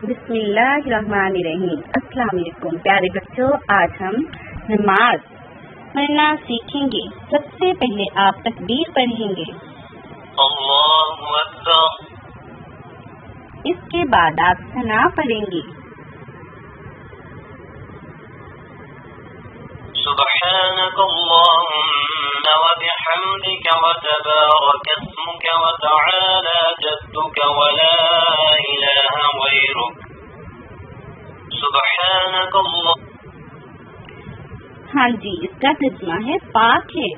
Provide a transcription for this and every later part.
بسم اللہ الرحمن الرحیم۔ السلام علیکم پیارے بچوں، آج ہم نماز پڑھنا سیکھیں گے۔ سب سے پہلے آپ تکبیر پڑھیں گے، اللہ اکبر۔ اس کے بعد آپ ثنا پڑھیں گے، سبحانك اللهم وبحمدك وتبارك اسمك وتعالى جدك ولا إله غيرك سبحانك الله۔ ہاں جی، اس کا ترجمہ ہے پاک ہے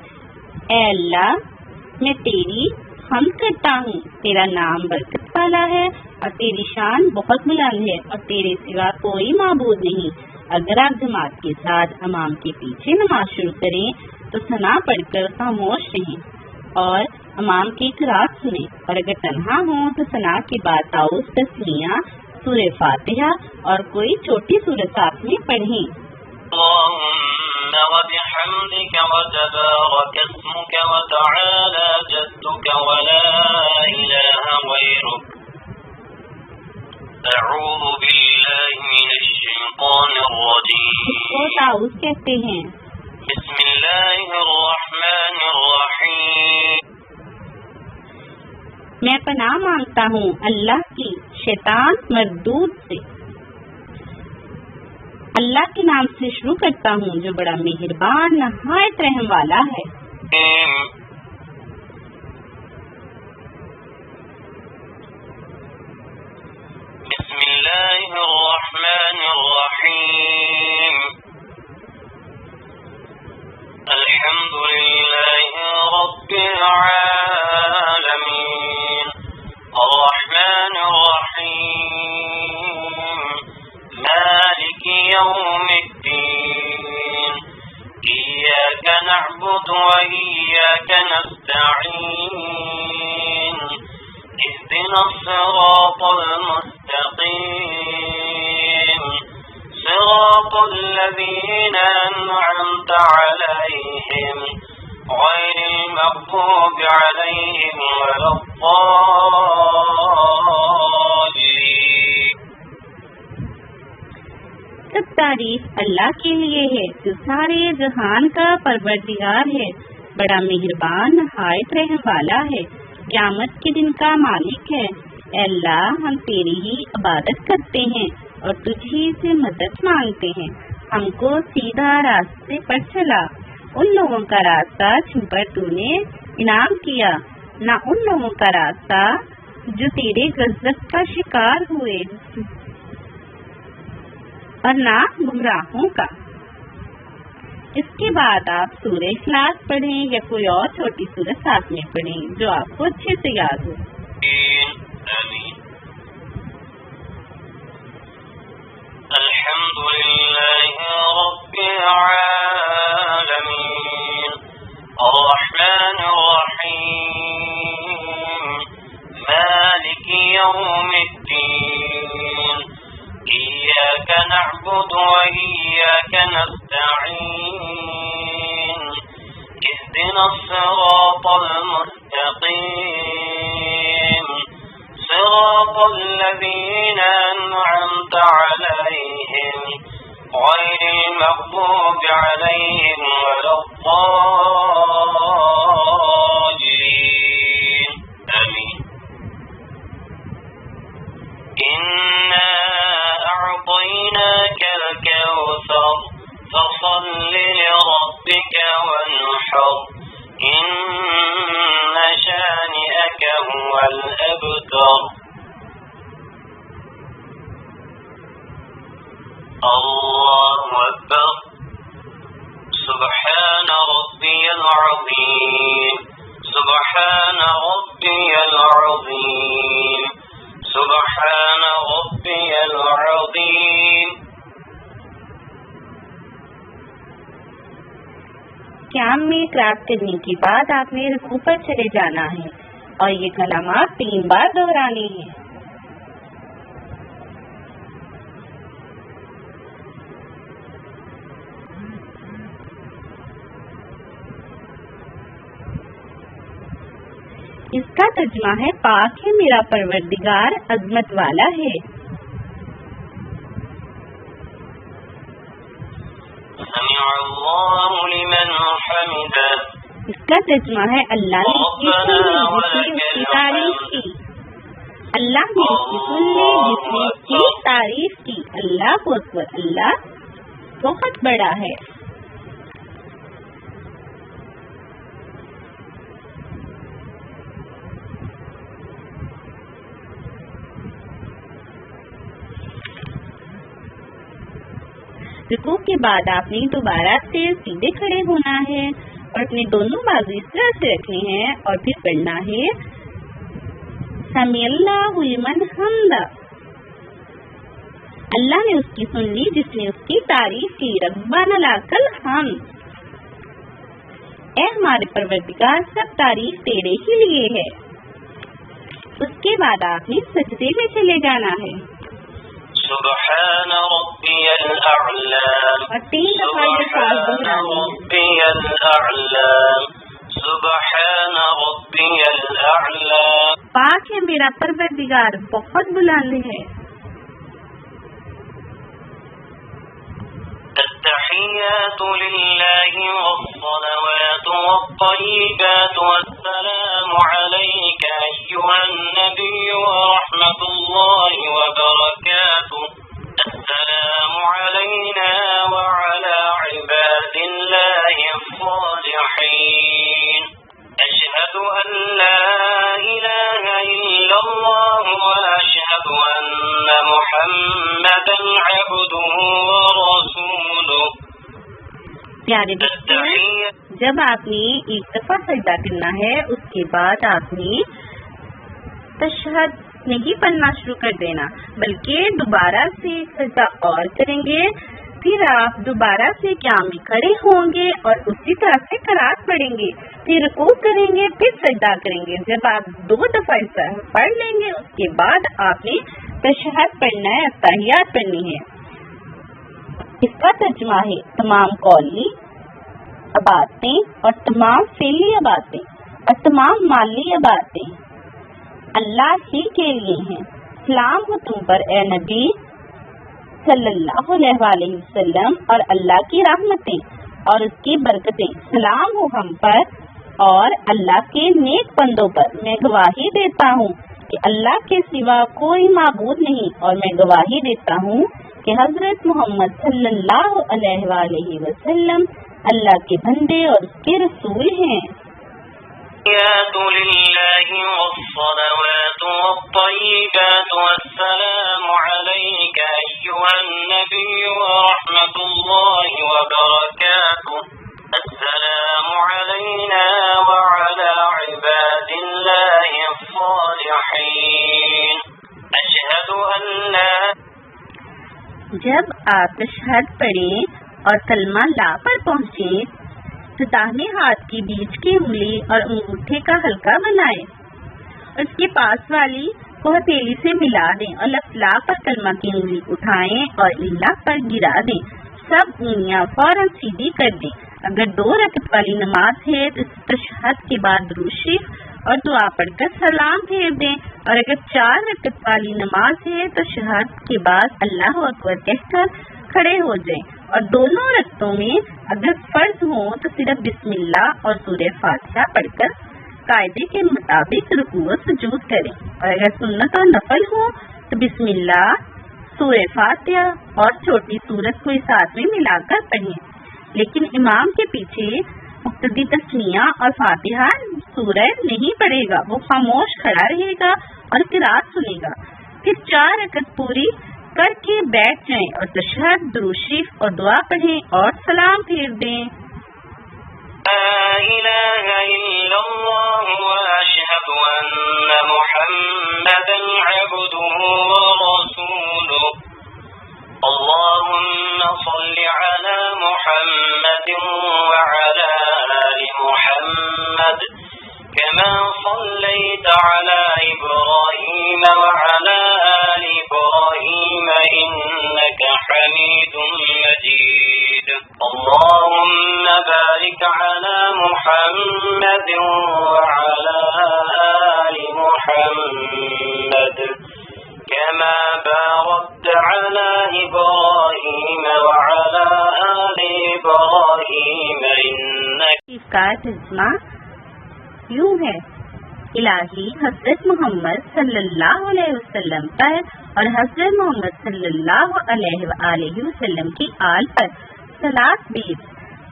اے اللہ، میں تیری حمد کرتا ہوں، تیرا نام برکت والا ہے اور تیری شان بہت بلند ہے اور تیرے سوا کوئی معبود نہیں۔ اگر آپ جماعت کے ساتھ امام کے پیچھے نماز شروع کریں تو ثنا پڑھ کر خاموش رہیں اور امام کی قرات سنیں، اور اگر تنہا ہوں تو ثنا کے بعد تعوذ تسمیہ، سورہ فاتحہ اور کوئی چھوٹی سورت ساتھ میں پڑھیں۔ اللهم وبحمدك وتبارك اسمك وتعالى جدك ولا إله غيرك أعوذ بالله من الشيطان الرجيم۔ اس کو تعوذ کہتے ہیں۔ بسم الله الرحمن الرحيم۔ میں پناہ مانگتا ہوں اللہ کی شیطان مردود سے۔ اللہ کے نام سے شروع کرتا ہوں جو بڑا مہربان نہایت رحم والا ہے۔ بسم الله الرحمن الرحيم۔ الحمد لله رب العالمين الرحمن الرحيم مالك يوم الدين إياك نعبد وإياك نستعين اهدنا الصراط المستقيم صراط الذين أنعمت عليهم غير المغضوب عليهم ولا الضالين۔ سب تعریف اللہ کے لیے ہے جو سارے جہان کا پروردگار ہے، بڑا مہربان نہایت رحم والا ہے، قیامت کے دن کا مالک ہے۔ اے اللہ، ہم تیری ہی عبادت کرتے ہیں اور تجھ ہی سے مدد مانگتے ہیں، ہم کو سیدھا راستے پر چلا، ان لوگوں کا راستہ جن پر تو نے انعام کیا، نہ ان لوگوں کا راستہ جو تیرے غضب کا شکار ہوئے، اور نہ گمراہوں کا۔ اس کے بعد آپ سورہ اخلاص پڑھیں یا کوئی اور چھوٹی سورت ساتھ میں پڑھیں جو آپ کو اچھے سے یاد ہو۔ الحمد لله رب العالمين الرحمن الرحيم مالك يوم الدين إياك نعبد وإياك نستعين اهدنا الصراط المستقيم صراط الذين أنعمت عليهم غير المغضوب عليهم ولا الضالين آمين۔ إنا أعطيناك الكوثر فصل لربك وانحر إن شانئك هو الأبتر۔ الله أكبر۔ سبحان ربي العظيم سبحان ربي العظيم سبحان ربي العظيم۔ قیام میں قرات کرنے کے بعد آپ نے رکوع پر چلے جانا ہے اور یہ کلمات 3 بار دہرانے ہیں۔ اس کا ترجمہ ہے پاک ہے میرا پروردگار عظمت والا ہے۔ سمع اللہ لمن حمدہ. اس کا ترجمہ ہے اللہ نے اس کی تعریف کی. اللہ نے اس کی سن لی جس نے اس کی تعریف کی. اللہ اکبر. اللہ بہت بڑا ہے. رکوع کے بعد آپ نے دوبارہ سے سیدھے کھڑے ہونا ہے اور اپنے دونوں بازو اس طرح سے رکھنے ہیں اور پھر پڑھنا ہے سمع اللہ لمن حمدہ. اللہ نے اس کی سن لی جس نے اس کی تعریف کی. ربنا لک الحمد. اے ہمارے پروردگار سب تعریف تیرے ہی لیے ہے. اس کے بعد آپ نے سجدے میں چلے جانا ہے. سبحان ربی الاعلی. اور 3 دفعہ سبحان ربی الاعلی. سبحان ربی الاعلی. پاک ہے میرا پروردگار بہت بلند ہے. التحیات للہ والصلوات والطیبات والسلام علیک ایہا النبی ورحمۃ اللہ وبرکاتہ. السلام علینا وعلی عباد اللہ الصالحین. اشہد ان لا الہ الا اللہ واشہد ان محمدا عبدہ ورسولہ. پیارے بچوں، جب آپ نے ایک دفعہ سجدہ کرنا ہے اس کے بعد آپ نے تشہد نہیں پڑھنا شروع کر دینا، بلکہ دوبارہ سے سجدہ اور کریں گے. پھر آپ دوبارہ سے قیام میں کھڑے ہوں گے اور اسی طرح سے قرات پڑھیں گے. پھر رکوع کریں گے، پھر سجدہ کریں گے. جب آپ 2 دفعہ پڑھ لیں گے اس کے بعد آپ نے تشہد پڑھنا ہے، تحیات پڑھنی ہے. اس کا ترجمہ ہے تمام قولی عبادتیں اور تمام فعلی عبادتیں اور تمام مالی عبادتیں اللہ ہی کے لیے ہیں. سلام ہو تم پر اے نبی صلی اللہ علیہ وآلہ وسلم اور اللہ کی رحمتیں اور اس کی برکتیں. سلام ہو ہم پر اور اللہ کے نیک بندوں پر. میں گواہی دیتا ہوں کہ اللہ کے سوا کوئی معبود نہیں اور میں گواہی دیتا ہوں کہ حضرت محمد صلی اللہ علیہ وآلہ وسلم اللہ کے بندے اور اس کے رسول ہیں. للہ والصلوات والطیبات والسلام علیک ایہا النبی ورحمۃ اللہ وبرکاتہ. السلام علینا وعلی عباد اللہ الصالحین. اشہد ان لا. جب آپ تشہد پڑھیں اور کلمہ لا پر پہنچیں تو داہنے ہاتھ کی بیچ کی انگلی اور انگوٹھے کا حلقہ بنائیں اور اس کے پاس والی کو ہتھیلی سے ملا دیں اور لفظ لا پر کلمہ کی انگلی اٹھائیں اور اللہ پر گرا دیں. سب انگلیاں فوراً سیدھی کر دیں. اگر 2 رکعت والی نماز ہے تو تشہد کے بعد درود شریف اور دعا پڑھ کر سلام پھیر دیں، اور اگر 4 رکعت والی نماز ہے تو تشہد کے بعد اللہ اکبر کہہ کر کھڑے ہو جائیں. اور دونوں رکعتوں میں اگر فرض ہوں تو صرف بسم اللہ اور سورہ فاتحہ پڑھ کر قاعدے کے مطابق رکوع و سجود کریں، اور اگر سنت اور نفل ہوں تو بسم اللہ، سورہ فاتحہ اور چھوٹی سورت کو ساتھ میں ملا کر پڑھیں. لیکن امام کے پیچھے مقتدی تسمیہ اور فاتحہ سورہ نہیں پڑھے گا، وہ خاموش کھڑا رہے گا اور قرات سنے گا. پھر 4 رکعت پوری کر کے بیٹھ جائیں اور تشہد، درود شریف اور دعا پڑھیں اور سلام پھیر دیں. لا الہ الا اللہ واشہد ان محمدا عبدہ ورسولہ. اللهم صل على محمد وعلى آل محمد كما صليت على إبراهيم وعلى آل إبراهيم إنك حميد مجيد. اللهم بارك على محمد وعلى آل محمد كما باركت على إبراهيم وعلى آل إبراهيم کا ترجمہ یوں ہے: الہی حضرت محمد صلی اللہ علیہ وسلم پر اور حضرت محمد صلی اللہ علیہ وآلہ وسلم کی آل پر صلاۃ بھیج،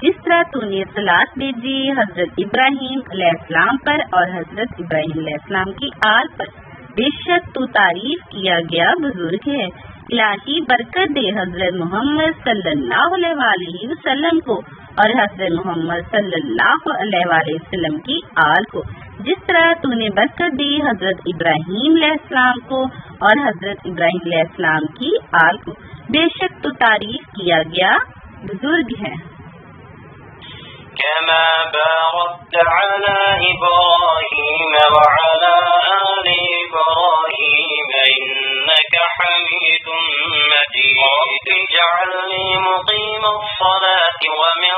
جس طرح تو نے صلاۃ بھیجی حضرت ابراہیم علیہ السلام پر اور حضرت ابراہیم علیہ السلام کی آل پر۔ بے شک تو تعریف کیا گیا بزرگ ہے۔ الہی برکت دے حضرت محمد صلی اللہ علیہ وآلہ وسلم کو اور حضرت محمد صلی اللہ علیہ وآلہ وسلم کی آل کو، جس طرح تو نے برکت دی حضرت ابراہیم علیہ السلام کو اور حضرت ابراہیم علیہ السلام کی آل کو۔ بے شک تو تعریف کیا گیا بزرگ ہے۔ كما باركت على إبراهيم وعلى آل إبراهيم إنك حميد مجيد رب اجعلني مقيم الصلاة ومن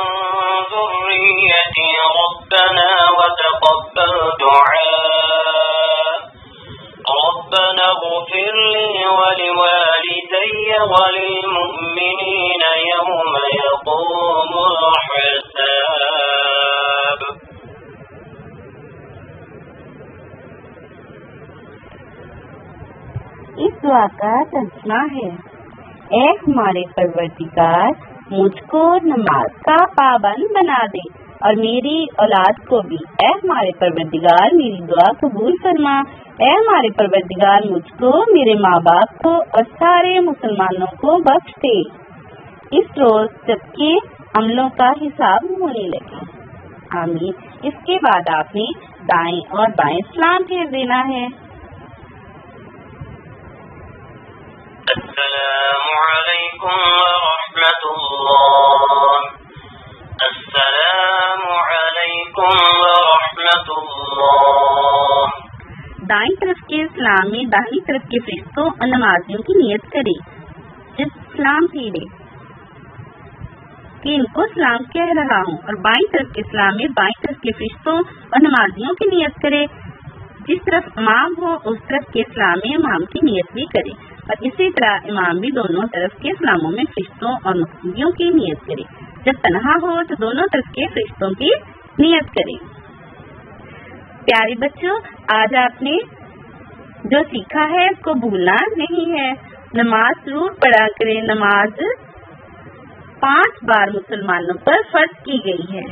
ذريتي ربنا وتقبل دعاء ربنا اغفر لي ولوالدي وللمؤمنين يوم يقوم الحساب۔ اس دعا کا ترجمہ ہے: اے ہمارے پروردگار، مجھ کو نماز کا پابند بنا دے اور میری اولاد کو بھی۔ اے ہمارے پروردگار، میری دعا قبول فرما۔ اے ہمارے پروردگار، مجھ کو، میرے ماں باپ کو اور سارے مسلمانوں کو بخش دے اس روز جب کہ عملوں کا حساب ہونے لگے۔ آمین۔ اس کے بعد آپ نے دائیں اور بائیں سلام پھیر دینا ہے۔ السلام علیکم ورحمۃ اللہ۔ السلام علیکم ورحمۃ اللہ۔ دائیں طرف کے سلام میں داہنی طرف کے فرشتوں اور نمازیوں کی نیت کرے۔ جب سلام پھیرے کہ ان کو سلام کہہ رہا ہوں، اور بائیں طرف کے سلام میں بائیں طرف کے فرشتوں اور نمازیوں کی نیت کرے۔ جس طرف امام ہو اس طرف کے اسلام میں امام کی نیت بھی کرے، اور اسی طرح امام بھی دونوں طرف کے اسلاموں میں فرشتوں اور مقتدیوں کی نیت کرے۔ جب تنہا ہو تو دونوں طرف کے فرشتوں کی نیت کرے۔ پیارے بچوں، آج آپ نے جو سیکھا ہے اس کو بھولنا نہیں ہے۔ نماز ضرور پڑھا کریں۔ نماز 5 بار مسلمانوں پر فرض کی گئی ہے۔